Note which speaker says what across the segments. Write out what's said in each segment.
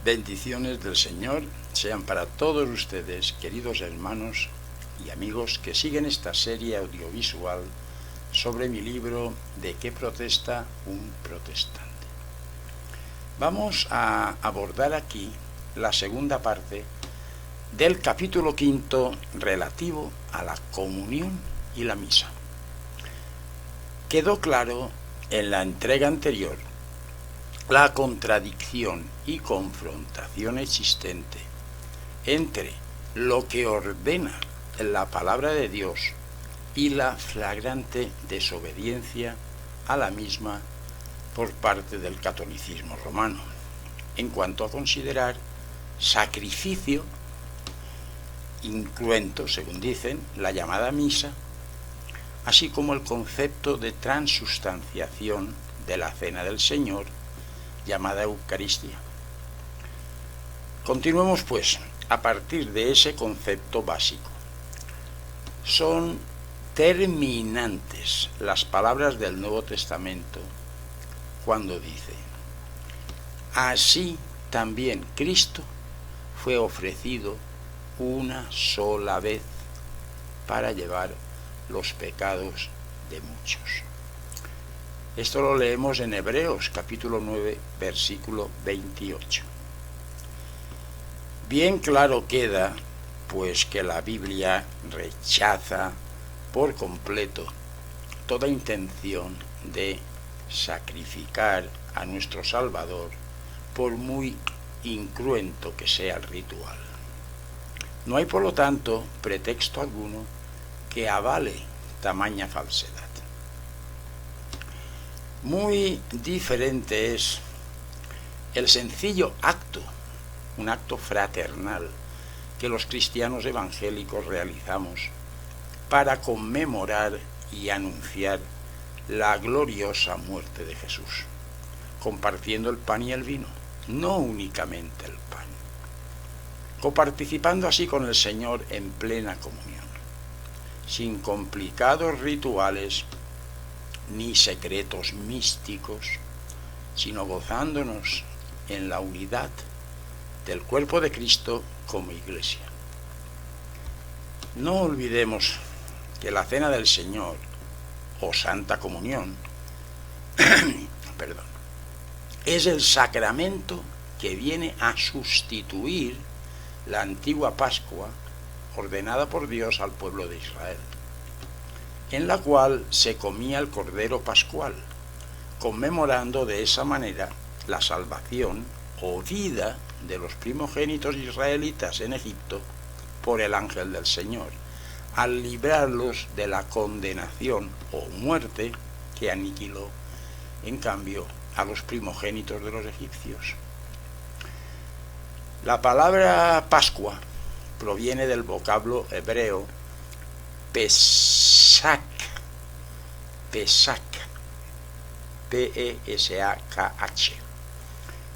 Speaker 1: Bendiciones del Señor sean para todos ustedes, queridos hermanos y amigos que siguen esta serie audiovisual sobre mi libro ¿De qué protesta un protestante? Vamos a abordar aquí la segunda parte del capítulo 5 relativo a la comunión y la misa. Quedó claro en la entrega anterior la contradicción y confrontación existente entre lo que ordena la palabra de Dios y la flagrante desobediencia a la misma por parte del catolicismo romano, en cuanto a considerar sacrificio incruento, según dicen, la llamada misa, así como el concepto de transustanciación de la cena del Señor, llamada Eucaristía. Continuemos, pues, a partir de ese concepto básico. Son terminantes las palabras del Nuevo Testamento cuando dice: así también Cristo fue ofrecido una sola vez para llevar los pecados de muchos. Esto lo leemos en Hebreos capítulo 9, versículo 28. Bien claro queda, pues, que la Biblia rechaza por completo toda intención de sacrificar a nuestro Salvador, por muy incruento que sea el ritual. No hay, por lo tanto, pretexto alguno que avale tamaña falsedad. Muy diferente es el sencillo acto, un acto fraternal, que los cristianos evangélicos realizamos para conmemorar y anunciar la gloriosa muerte de Jesús, compartiendo el pan y el vino, no únicamente el pan, coparticipando así con el Señor en plena comunión, sin complicados rituales ni secretos místicos, sino gozándonos en la unidad del cuerpo de Cristo como Iglesia. No olvidemos que la cena del Señor, o Santa Comunión, es el sacramento que viene a sustituir la antigua Pascua ordenada por Dios al pueblo de Israel, en la cual se comía el Cordero Pascual, conmemorando de esa manera la salvación o vida de los primogénitos israelitas en Egipto por el ángel del Señor, al librarlos de la condenación o muerte que aniquiló, en cambio, a los primogénitos de los egipcios. La palabra Pascua proviene del vocablo hebreo Pesach, P-E-S-A-K-H,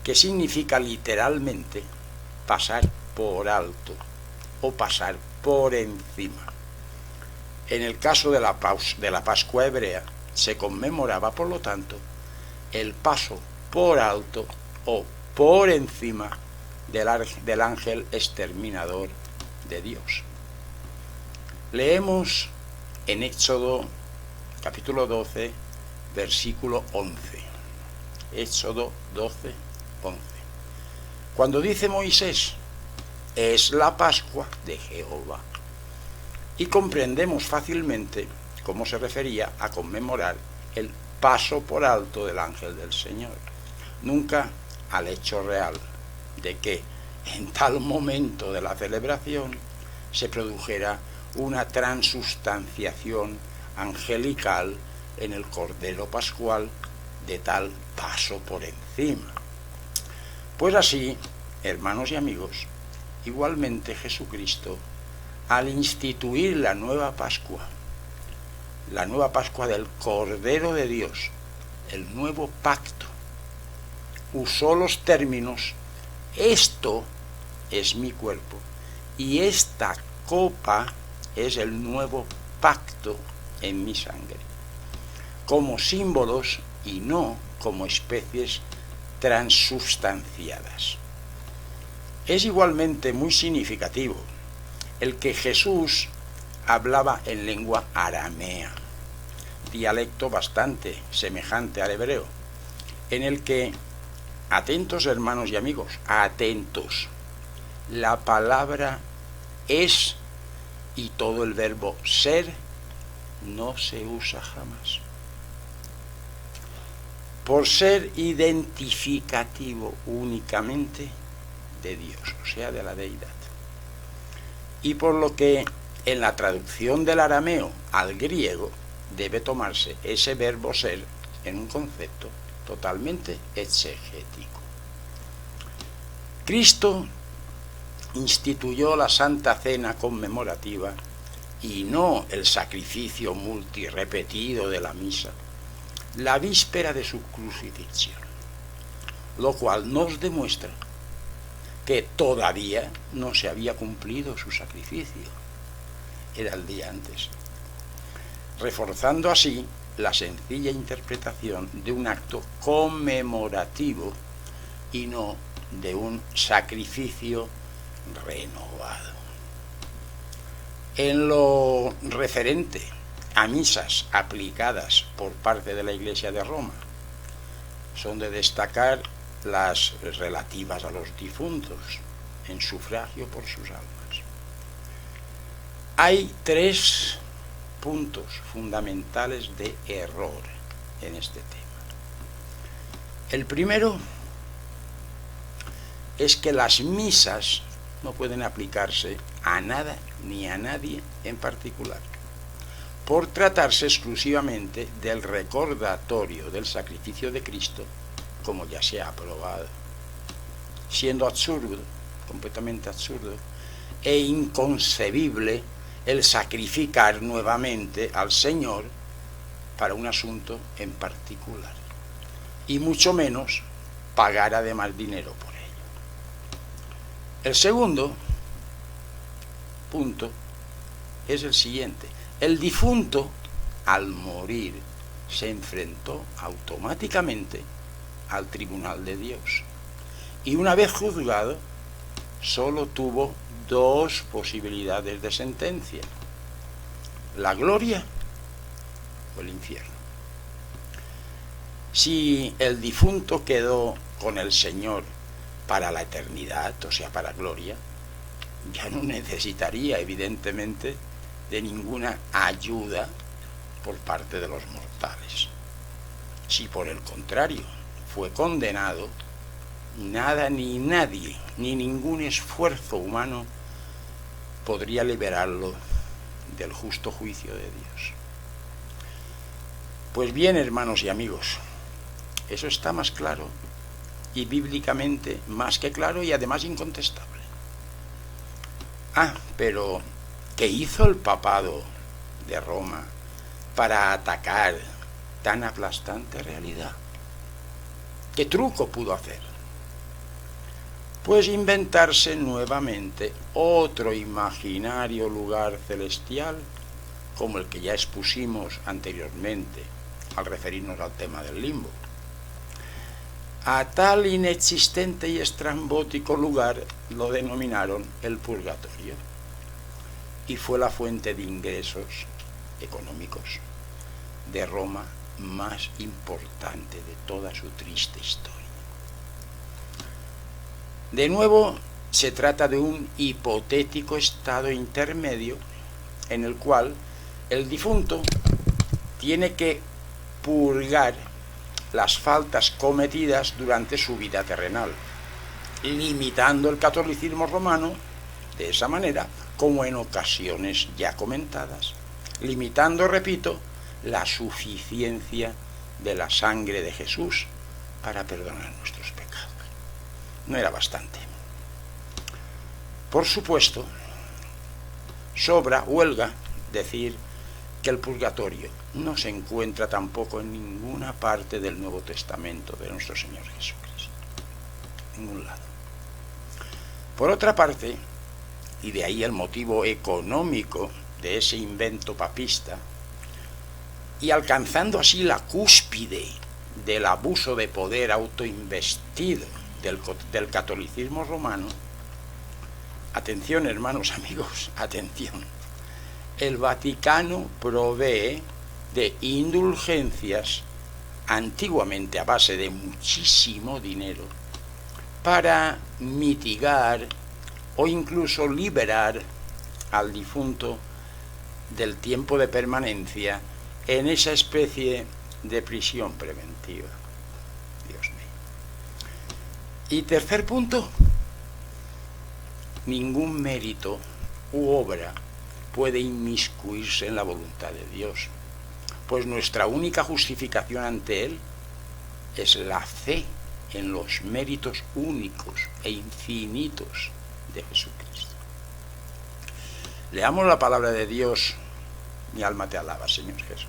Speaker 1: que significa literalmente pasar por alto o pasar por encima. En el caso de la Pascua hebrea, se conmemoraba, por lo tanto, el paso por alto o por encima del ángel exterminador de Dios. Leemos en Éxodo capítulo 12, versículo 11. Éxodo 12, 11. Cuando dice Moisés: es la Pascua de Jehová. Y comprendemos fácilmente cómo se refería a conmemorar el paso por alto del ángel del Señor, nunca al hecho real de que en tal momento de la celebración se produjera una transustanciación angelical en el Cordero Pascual de tal paso por encima. Pues así, hermanos y amigos, igualmente Jesucristo, al instituir la nueva Pascua del Cordero de Dios, el nuevo pacto, usó los términos: esto es mi cuerpo y esta copa es el nuevo pacto en mi sangre, como símbolos y no como especies transustanciadas. Es igualmente muy significativo el que Jesús hablaba en lengua aramea, dialecto bastante semejante al hebreo, en el que, atentos hermanos y amigos, atentos, la palabra es y todo el verbo ser no se usa jamás. Por ser identificativo únicamente de Dios, o sea, de la deidad. Y por lo que en la traducción del arameo al griego debe tomarse ese verbo ser en un concepto totalmente exegético. Cristo instituyó la Santa Cena conmemorativa y no el sacrificio multirrepetido de la misa, la víspera de su crucifixión, lo cual nos demuestra que todavía no se había cumplido su sacrificio, era el día antes, reforzando así la sencilla interpretación de un acto conmemorativo y no de un sacrificio renovado. En lo referente a misas aplicadas por parte de la Iglesia de Roma, son de destacar las relativas a los difuntos en sufragio por sus almas. Hay 3 puntos fundamentales de error en este tema. El primero es que las misas no pueden aplicarse a nada ni a nadie en particular, por tratarse exclusivamente del recordatorio del sacrificio de Cristo, como ya se ha aprobado, siendo absurdo, completamente absurdo, e inconcebible el sacrificar nuevamente al Señor para un asunto en particular, y mucho menos pagar además dinero por ello. El segundo punto es el siguiente: el difunto, al morir, se enfrentó automáticamente al tribunal de Dios, y una vez juzgado, solo tuvo 2 posibilidades de sentencia: la gloria o el infierno. Si el difunto quedó con el Señor para la eternidad, o sea, para gloria, ya no necesitaría, evidentemente, de ninguna ayuda por parte de los mortales. Si por el contrario fue condenado, nada ni nadie, ni ningún esfuerzo humano podría liberarlo del justo juicio de Dios. Pues bien, hermanos y amigos, eso está más claro y bíblicamente más que claro y además incontestable. Pero ¿qué hizo el papado de Roma para atacar tan aplastante realidad? ¿Qué truco pudo hacer? Pues inventarse nuevamente otro imaginario lugar celestial, como el que ya expusimos anteriormente al referirnos al tema del limbo. A tal inexistente y estrambótico lugar lo denominaron el purgatorio, y fue la fuente de ingresos económicos de Roma más importante de toda su triste historia. De nuevo, se trata de un hipotético estado intermedio en el cual el difunto tiene que purgar las faltas cometidas durante su vida terrenal, limitando el catolicismo romano de esa manera, como en ocasiones ya comentadas, limitando, repito, la suficiencia de la sangre de Jesús para perdonar nuestros pecados. No era bastante. Por supuesto, huelga decir que el purgatorio no se encuentra tampoco en ninguna parte del Nuevo Testamento de nuestro Señor Jesucristo. En ningún lado. Por otra parte, y de ahí el motivo económico de ese invento papista, y alcanzando así la cúspide del abuso de poder autoinvestido del catolicismo romano, Atención, hermanos, amigos, atención. El Vaticano provee de indulgencias, antiguamente a base de muchísimo dinero, para mitigar o incluso liberar al difunto del tiempo de permanencia en esa especie de prisión preventiva. Dios mío. Y tercer punto, ningún mérito u obra puede inmiscuirse en la voluntad de Dios, pues nuestra única justificación ante Él es la fe en los méritos únicos e infinitos de Jesucristo. Leamos la palabra de Dios, mi alma te alaba, Señor Jesús,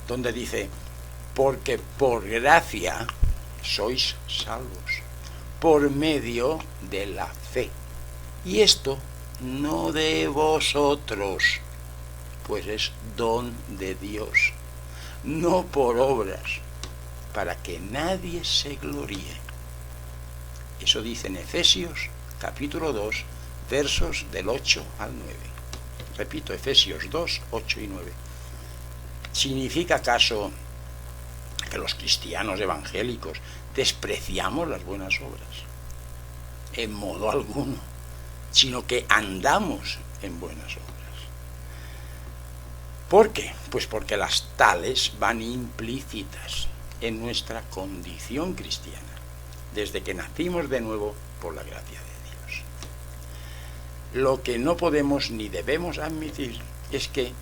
Speaker 1: donde dice, porque por gracia sois salvos, por medio de la fe. Y esto no de vosotros, pues es don de Dios, no por obras, para que nadie se gloríe. Eso dice en Efesios capítulo 2, versos del 8 al 9. Repito, Efesios 2, 8 y 9. ¿Significa acaso que los cristianos evangélicos despreciamos las buenas obras? En modo alguno, sino que andamos en buenas obras. ¿Por qué? Pues porque las tales van implícitas en nuestra condición cristiana, desde que nacimos de nuevo por la gracia de Dios. Lo que no podemos ni debemos admitir es que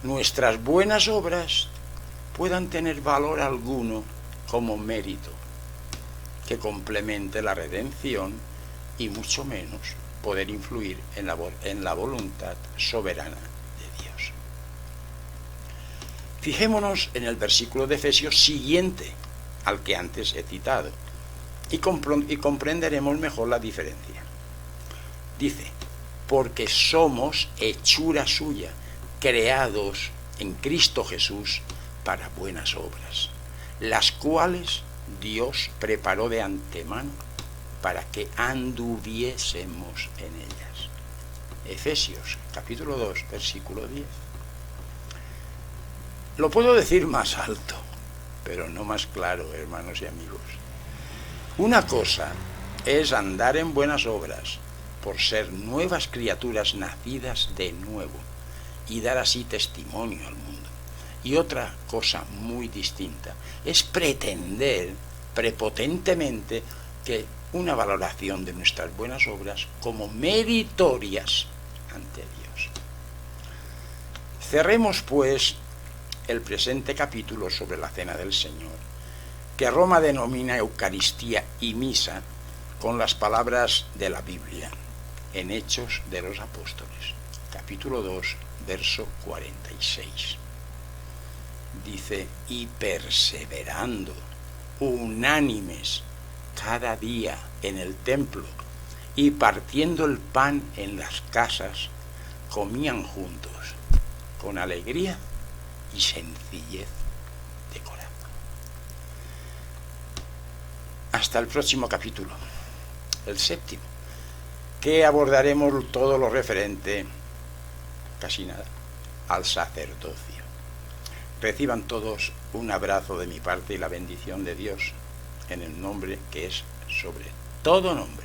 Speaker 1: nuestras buenas obras puedan tener valor alguno como mérito que complemente la redención y mucho menos poder influir en la voluntad soberana de Dios. Fijémonos en el versículo de Efesios siguiente al que antes he citado y comprenderemos mejor la diferencia. Dice, porque somos hechura suya, creados en Cristo Jesús para buenas obras, las cuales Dios preparó de antemano para que anduviésemos en ellas. Efesios capítulo 2, versículo 10. Lo puedo decir más alto, pero no más claro, hermanos y amigos. Una cosa es andar en buenas obras por ser nuevas criaturas nacidas de nuevo y dar así testimonio al mundo. Y otra cosa muy distinta es pretender prepotentemente que una valoración de nuestras buenas obras como meritorias ante Dios. Cerremos, pues, el presente capítulo sobre la Cena del Señor, que Roma denomina Eucaristía y Misa, con las palabras de la Biblia, en Hechos de los Apóstoles, capítulo 2, verso 46. Dice, y perseverando unánimes cada día en el templo y partiendo el pan en las casas, comían juntos con alegría y sencillez de corazón. Hasta el próximo capítulo, el séptimo, que abordaremos todo lo referente, casi nada, al sacerdocio. Reciban todos un abrazo de mi parte y la bendición de Dios en el nombre que es sobre todo nombre,